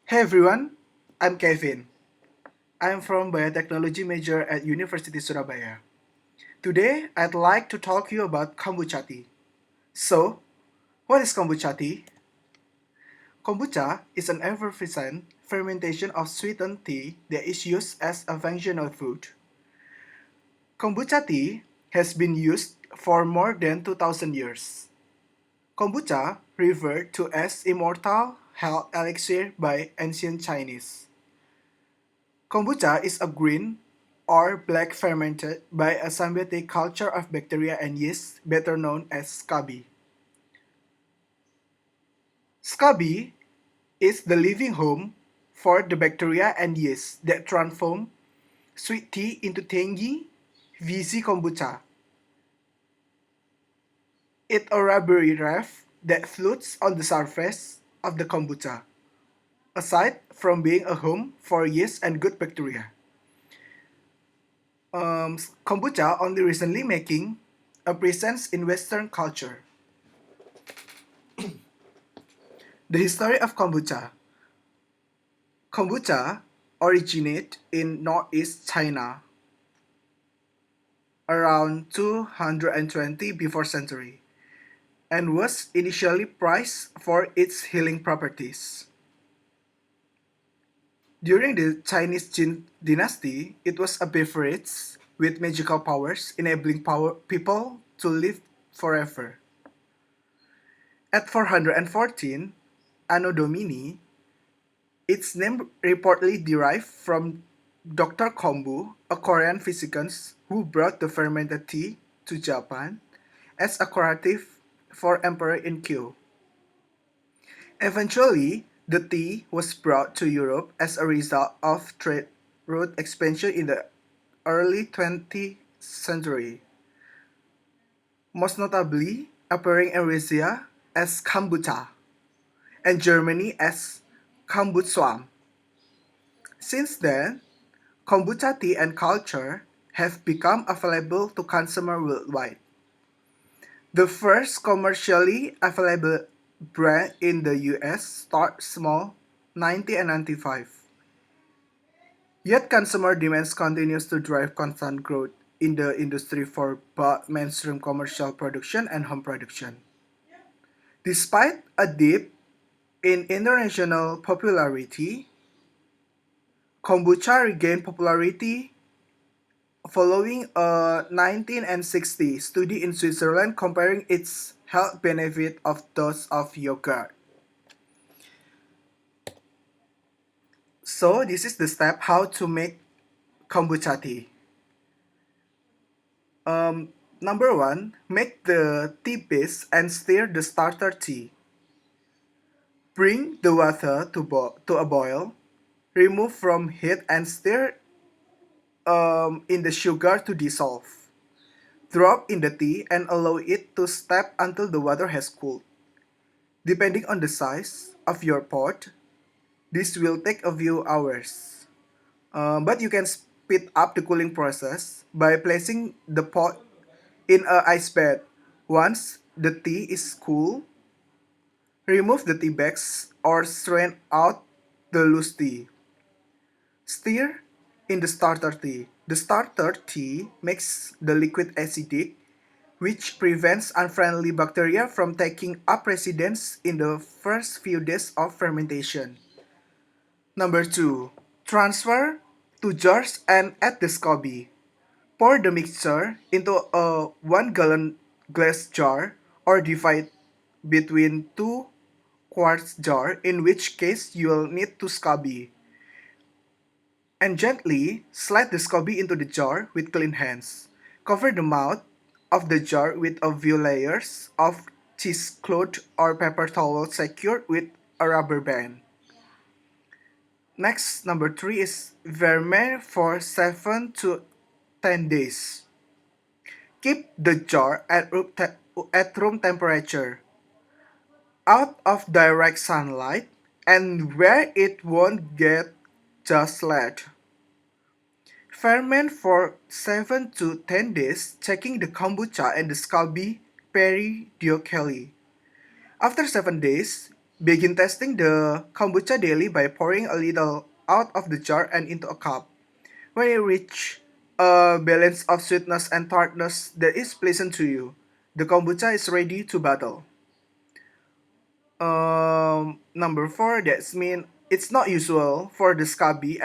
Hey everyone, I'm Kevin. I'm from biotechnology major at University Surabaya. Today, I'd like to talk to you about kombucha tea. So, what is kombucha tea? Kombucha is an effervescent fermentation of sweetened tea that is used as a functional food. Kombucha tea has been used for more than 2000 years. Kombucha, referred to as immortal health elixir by ancient Chinese. Kombucha is a green or black fermented by a symbiotic culture of bacteria and yeast, better known as SCABY. SCABY is the living home for the bacteria and yeast that transform sweet tea into tangy, fizzy kombucha. It's a rubbery raft that floats on the surface of the kombucha, aside from being a home for yeast and good bacteria. Kombucha only recently making a presence in Western culture. The history of kombucha. Kombucha originated in northeast China around 220 before century and was initially prized for its healing properties. During the Chinese Jin dynasty, it was a beverage with magical powers enabling people to live forever. At 414 Anno Domini, its name reportedly derived from Doctor Kombu, a Korean physician who brought the fermented tea to Japan as a curative for Emperor in Kyo. Eventually, the tea was brought to Europe as a result of trade route expansion in the early 20th century, most notably appearing in Russia as kombucha and Germany as kombucha. Since then, kombucha tea and culture have become available to consumers worldwide. The first commercially available brand in the US started small, 1995. Yet consumer demands continues to drive constant growth in the industry for both mainstream commercial production and home production. Despite a dip in international popularity, kombucha regained popularity following a 1960 study in Switzerland comparing its health benefit of those of yogurt. So this is the step how to make kombucha tea. Number one, make the tea base and stir the starter tea. Bring the water to a boil. Remove from heat and stir in the sugar to dissolve. Drop in the tea and allow it to steep until the water has cooled. Depending on the size of your pot, this will take a few hours. But you can speed up the cooling process by placing the pot in a ice bed. Once the tea is cool, remove the tea bags or strain out the loose tea. Stir in the starter tea. The starter tea makes the liquid acidic, which prevents unfriendly bacteria from taking up residence in the first few days of fermentation. Number 2. Transfer to jars and add the SCOBY. Pour the mixture into a 1 gallon glass jar or divide between two quarts jar, in which case you will need two SCOBY. And gently slide the SCOBY into the jar with clean hands. Cover the mouth of the jar with a few layers of cheesecloth or paper towel secured with a rubber band. Next, number 3 is ferment for 7 to 10 days. Keep the jar at room temperature, out of direct sunlight, and where it won't get just lead. Ferment for 7 to 10 days, checking the kombucha and the SCOBY periodically. After 7 days, Begin testing the kombucha daily by pouring a little out of the jar and into a cup. When you reach a balance of sweetness and tartness that is pleasant to you, the kombucha is ready to battle. Number four, that's mean it's not usual for the scaby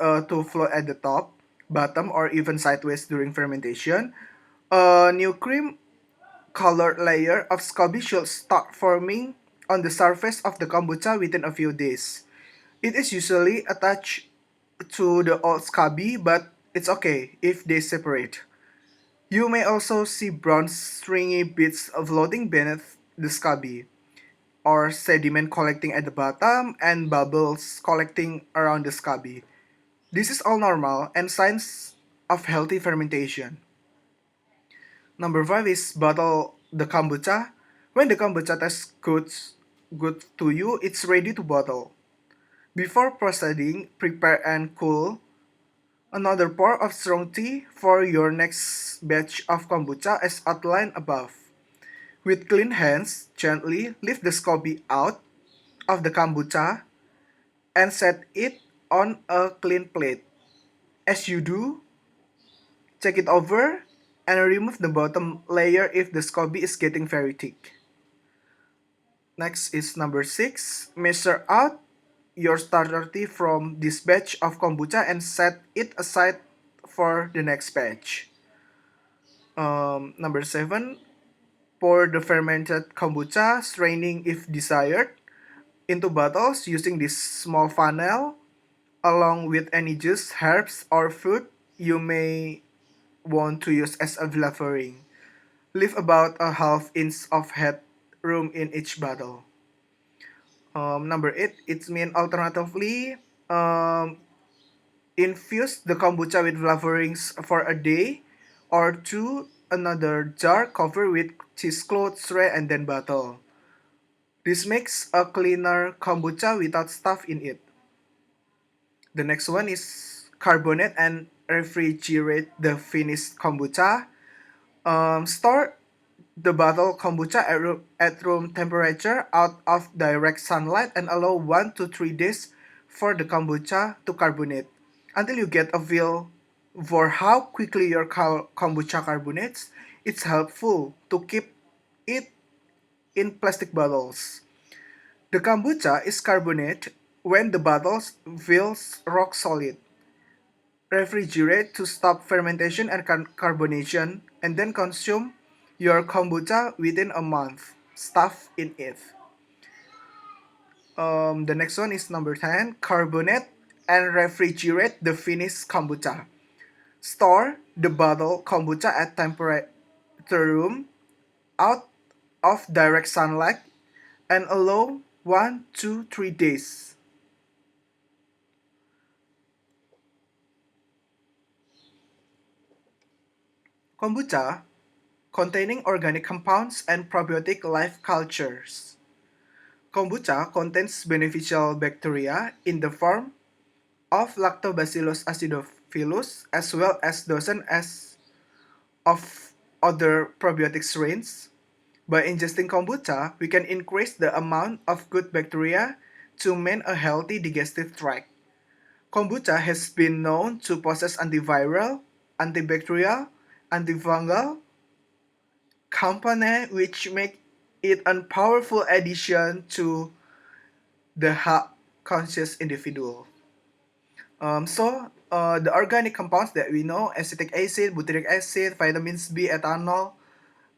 to float at the top, bottom, or even sideways during fermentation. A new cream colored layer of scaby should start forming on the surface of the kombucha within a few days. It is usually attached to the old scaby, but it's okay if they separate. You may also see brown stringy bits floating beneath the scaby, or sediment collecting at the bottom and bubbles collecting around the scaby. This is all normal and signs of healthy fermentation. Number five is bottle the kombucha. When the kombucha tastes good to you, it's ready to bottle. Before proceeding, prepare and cool another pour of strong tea for your next batch of kombucha as outlined above. With clean hands, gently lift the scoby out of the kombucha and set it on a clean plate. As you do, check it over and remove the bottom layer if the scoby is getting very thick. Next is number 6. Measure out your starter tea from this batch of kombucha and set it aside for the next batch. Number 7. Pour the fermented kombucha, straining if desired, into bottles using this small funnel along with any juice, herbs, or fruit you may want to use as a flavoring. Leave about a half inch of head room in each bottle. Number 8, it means alternatively, um, infuse the kombucha with flavorings for a day or two, another jar covered with cheesecloth tray and then bottle. This makes a cleaner kombucha without stuff in it. The next one is carbonate and refrigerate the finished kombucha. Store the bottle kombucha at room temperature out of direct sunlight and allow 1 to 3 days for the kombucha to carbonate until you get a feel for how quickly your kombucha carbonates. It's helpful to keep it in plastic bottles. The kombucha is carbonate when the bottle feels rock solid. Refrigerate to stop fermentation and carbonation, and then consume your kombucha within a month. Stuff in it. The next one is number 10. Carbonate and refrigerate the finished kombucha. Store the bottle kombucha at temperature room out of direct sunlight and allow 1 to 3 days. Kombucha containing organic compounds and probiotic life cultures. Kombucha contains beneficial bacteria in the form of Lactobacillus acidophilus as well as dozens of other probiotic strains. By ingesting kombucha, we can increase the amount of good bacteria to maintain a healthy digestive tract. Kombucha has been known to possess antiviral, antibacterial, antifungal component which make it a powerful addition to the health conscious individual. The organic compounds that we know, acetic acid, butyric acid, vitamins B, ethanol,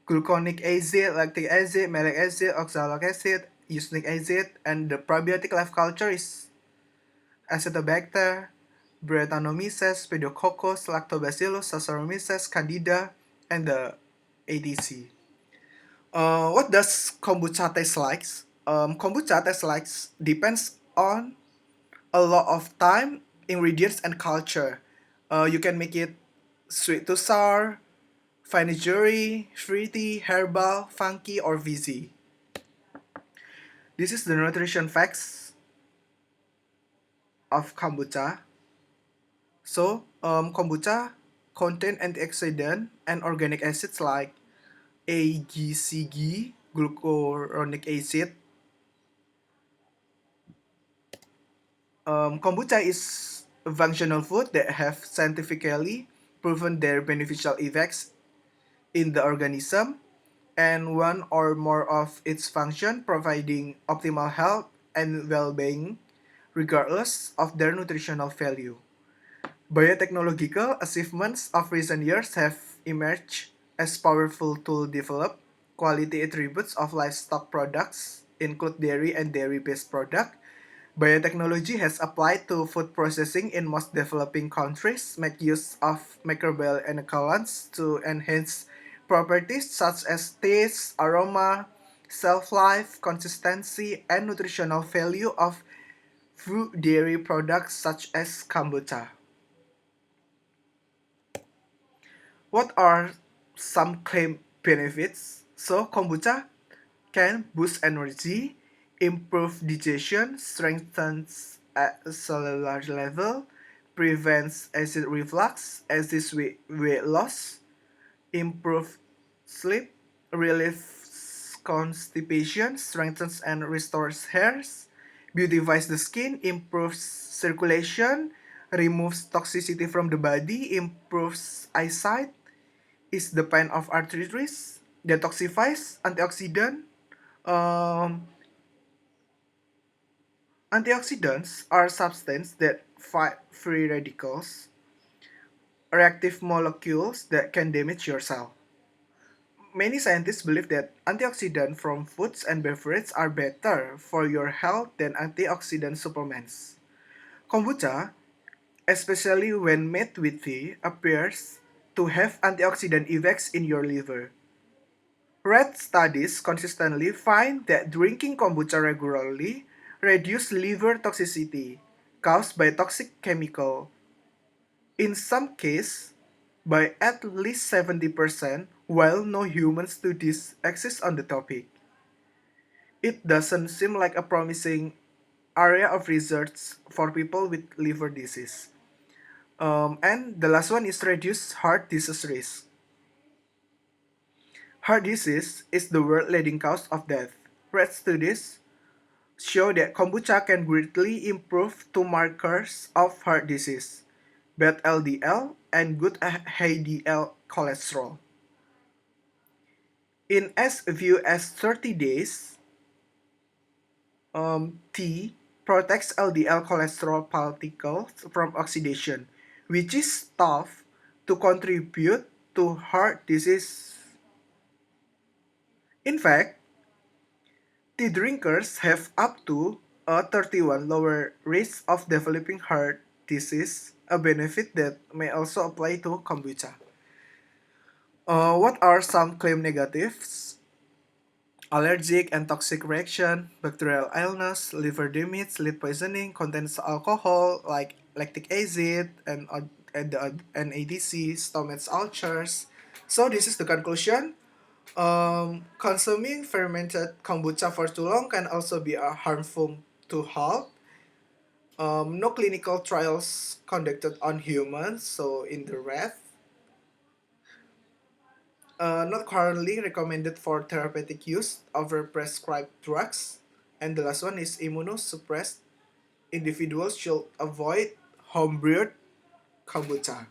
gluconic acid, lactic acid, malic acid, oxalic acid, usonic acid, and the probiotic life culture is Acetobacter, Brettanomyces, Pediococcus, Lactobacillus, Saccharomyces, Candida, and the ATC. What does kombucha taste like? Kombucha tastes like depends on a lot of time, ingredients, and culture. You can make it sweet to sour, vinegary, fruity, herbal, funky, or fizzy. This is the nutrition facts of kombucha. Kombucha contain antioxidant and organic acids like AGCG, glucuronic acid, Kombucha is a functional food that have scientifically proven their beneficial effects in the organism and one or more of its function providing optimal health and well-being regardless of their nutritional value. Biotechnological achievements of recent years have emerged as powerful tools develop quality attributes of livestock products include dairy and dairy-based products. Biotechnology has applied to food processing in most developing countries, make use of microbial inoculants to enhance properties such as taste, aroma, shelf life, consistency, and nutritional value of food dairy products such as kombucha. What are some claimed benefits? So, kombucha can boost energy, improve digestion, strengthens at a cellular level, prevents acid reflux, assist with weight loss, improve sleep, relieves constipation, strengthens and restores hairs, beautifies the skin, improves circulation, removes toxicity from the body, improves eyesight, is the pain of arthritis, detoxifies, antioxidant. Um, Antioxidants are substances that fight free radicals, reactive molecules that can damage your cell. Many scientists believe that antioxidants from foods and beverages are better for your health than antioxidant supplements. Kombucha, especially when made with tea, appears to have antioxidant effects in your liver. Rat studies consistently find that drinking kombucha regularly reduces liver toxicity caused by toxic chemical, in some cases by at least 70%, while no human studies exist on the topic. It doesn't seem like a promising area of research for people with liver disease. And the last one is reduce heart disease risk. Heart disease is the world leading cause of death. Rat studies show that kombucha can greatly improve two markers of heart disease, bad LDL and good HDL cholesterol. In as few as 30 days, tea protects LDL cholesterol particles from oxidation, which is thought to contribute to heart disease. In fact, tea drinkers have up to a 31 lower risk of developing heart disease, a benefit that may also apply to kombucha. What are some claim negatives? Allergic and toxic reaction, bacterial illness, liver damage, lead poisoning, contains alcohol like lactic acid and NADC, stomach ulcers. So this is the conclusion. Consuming fermented kombucha for too long can also be harmful to health. No clinical trials conducted on humans, so in the rat. Not currently recommended for therapeutic use over prescribed drugs. And the last one is immunosuppressed individuals should avoid homebrewed kombucha.